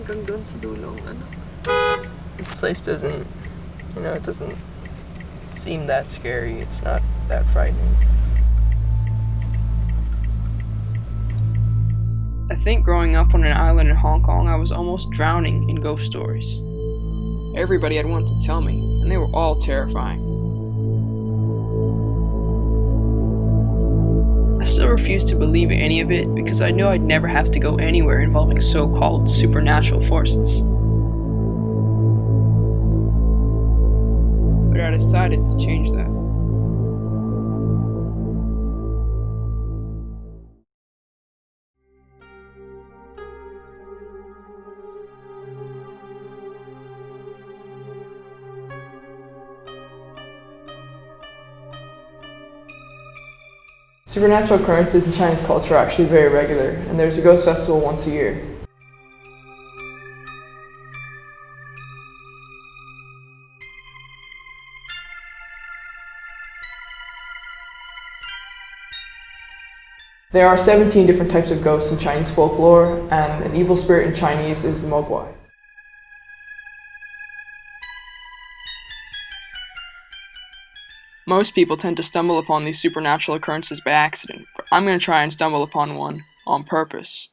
hanggang doon sa dulong, ano. This place doesn't, it doesn't seem that scary. It's not that frightening. I think growing up on an island in Hong Kong, I was almost drowning in ghost stories. Everybody had one to tell me, and they were all terrifying. I still refuse to believe any of it because I know I'd never have to go anywhere involving so-called supernatural forces. But I decided to change that. Supernatural occurrences in Chinese culture are actually very regular, and there's a ghost festival once a year. There are 17 different types of ghosts in Chinese folklore, and an evil spirit in Chinese is the mogwai. Most people tend to stumble upon these supernatural occurrences by accident, but I'm going to try and stumble upon one on purpose.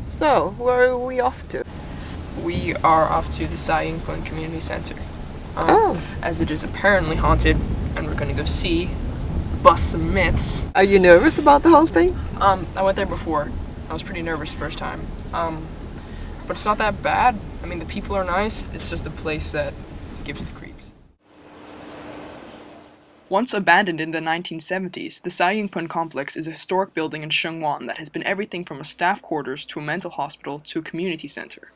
So, where are we off to? We are off to the Sai Ying Pun Community Center. Oh. As it is apparently haunted, and we're going to go see, bust some myths. Are you nervous about the whole thing? I went there before. I was pretty nervous the first time. But it's not that bad. I mean, the people are nice. It's just the place that gives you the creeps. Once abandoned in the 1970s, the Sai Ying Pun complex is a historic building in Shengwan that has been everything from a staff quarters to a mental hospital to a community center.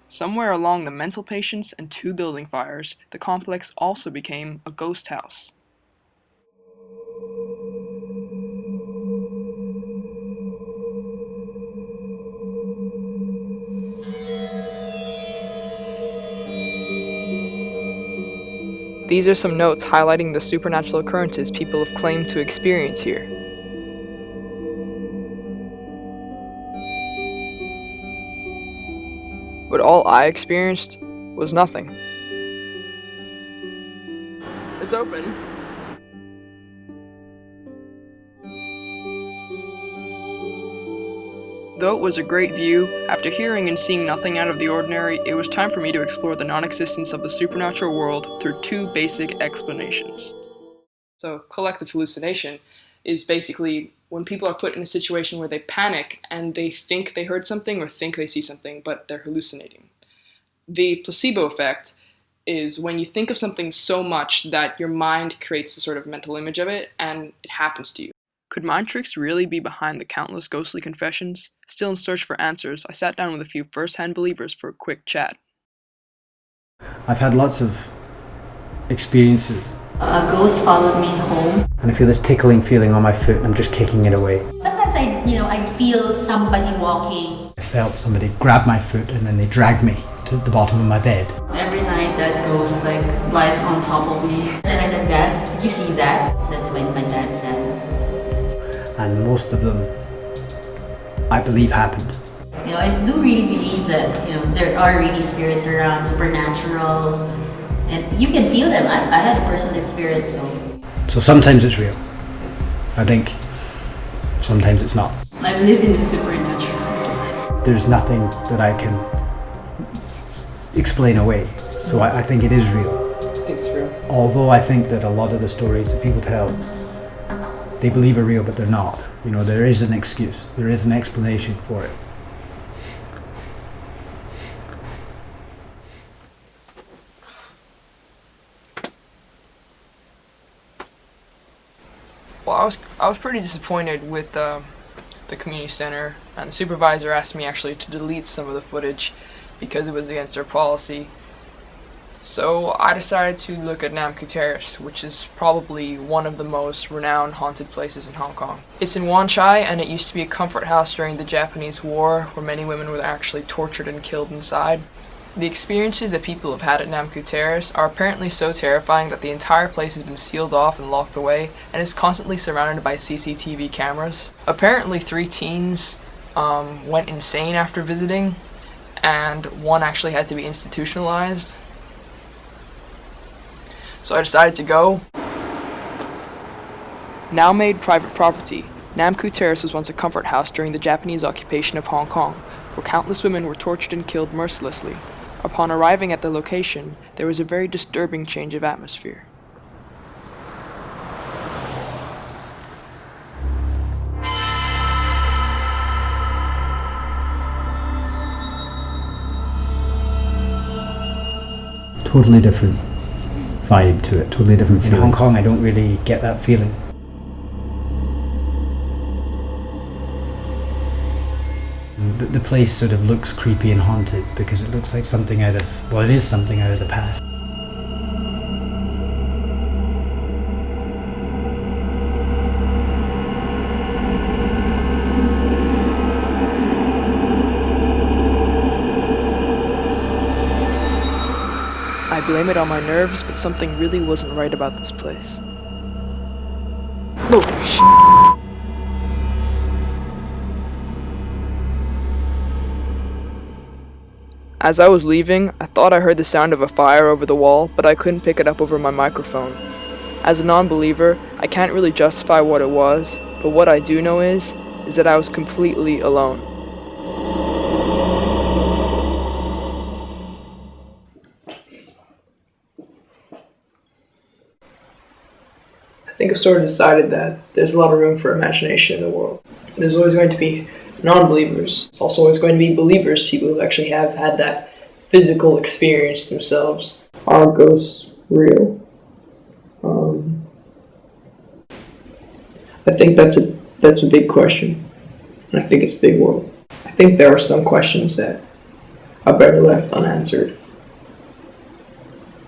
Somewhere along the mental patients and 2 building fires, the complex also became a ghost house. These are some notes highlighting the supernatural occurrences people have claimed to experience here. But all I experienced was nothing. It's open. Though it was a great view, after hearing and seeing nothing out of the ordinary, it was time for me to explore the non-existence of the supernatural world through 2 basic explanations. So, collective hallucination is basically when people are put in a situation where they panic and they think they heard something or think they see something, but they're hallucinating. The placebo effect is when you think of something so much that your mind creates a sort of mental image of it and it happens to you. Could mind tricks really be behind the countless ghostly confessions? Still in search for answers, I sat down with a few first-hand believers for a quick chat. I've had lots of experiences. A ghost followed me home. And I feel this tickling feeling on my foot and I'm just kicking it away. Sometimes I feel somebody walking. I felt somebody grab my foot and then they dragged me to the bottom of my bed. Every night that ghost lies on top of me. And then I said, "Dad, did you see that?" That's when my dad said. And most of them, I believe, happened. I do really believe that, there are really spirits around, supernatural, and you can feel them. I had a personal experience, So sometimes it's real. I think sometimes it's not. I believe in the supernatural. There's nothing that I can explain away. So I think it is real. I think it's real. Although I think that a lot of the stories that people tell, they believe are real, but they're not. There is an excuse. There is an explanation for it. Well, I was pretty disappointed with the community center, and the supervisor asked me actually to delete some of the footage because it was against their policy. So I decided to look at Naca Terrace, which is probably one of the most renowned haunted places in Hong Kong. It's in Wan Chai, and it used to be a comfort house during the Japanese War, where many women were actually tortured and killed inside. The experiences that people have had at Naca Terrace are apparently so terrifying that the entire place has been sealed off and locked away and is constantly surrounded by CCTV cameras. Apparently 3 teens went insane after visiting, and one actually had to be institutionalized. So I decided to go. Now made private property, Naca Terrace was once a comfort house during the Japanese occupation of Hong Kong, where countless women were tortured and killed mercilessly. Upon arriving at the location, there was a very disturbing change of atmosphere. Totally different vibe to it, totally different feeling. In Hong Kong, I don't really get that feeling. The place sort of looks creepy and haunted because it looks like something out of, well, it is something out of the past. I blame it on my nerves, but something really wasn't right about this place. Oh, shit. As I was leaving, I thought I heard the sound of a fire over the wall, but I couldn't pick it up over my microphone. As a non-believer, I can't really justify what it was, but what I do know is that I was completely alone. I think I've sort of decided that there's a lot of room for imagination in the world. There's always going to be non-believers, also always going to be believers, people who actually have had that physical experience themselves. Are ghosts real? I think that's a big question, and I think it's a big world. I think there are some questions that are better left unanswered,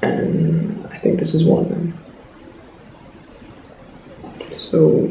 and I think this is one of them. So